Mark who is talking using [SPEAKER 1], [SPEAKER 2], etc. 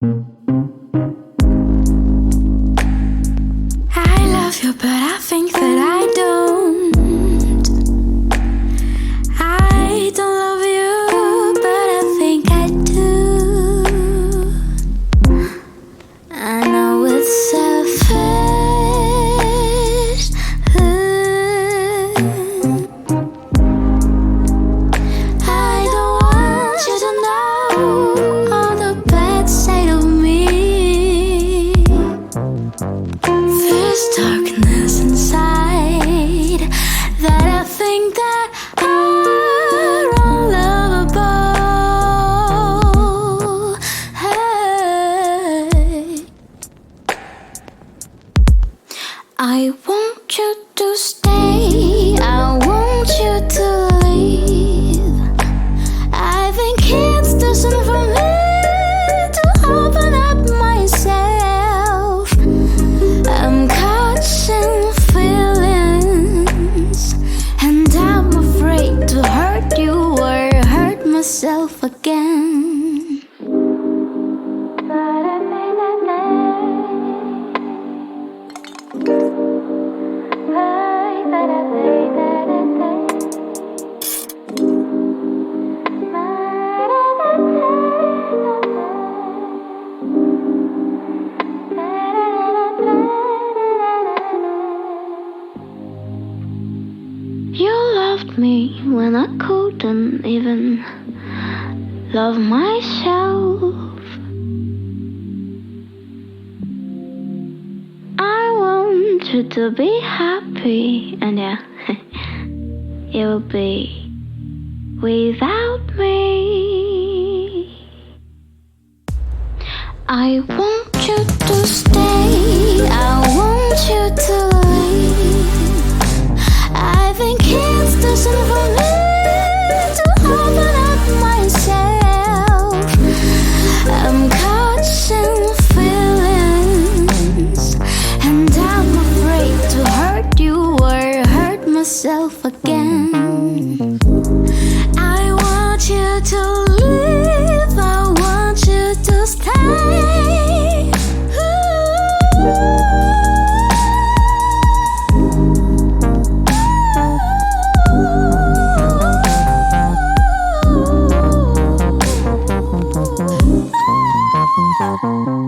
[SPEAKER 1] I love you, but I think that I don't. I don't love you, but I think I do. I know it's selfish. I don't want you to know all the bad side of me. There's darkness inside that I think that are unlovable. Hey, I want you to stay, I want you to leave. I think it's too soon for me to open up myself. I'm catching feelings, and I'm afraid to hurt you or hurt myself again. You loved me when I couldn't even love myself. I want you to be happy, and yeah, you'll be without me. I want you to stay, I want you to leave. I think it's too soon for me to open up myself. I'm catching feelings, and I'm afraid to hurt you or hurt myself again. I want you to leave, I want you to stay. Ooh.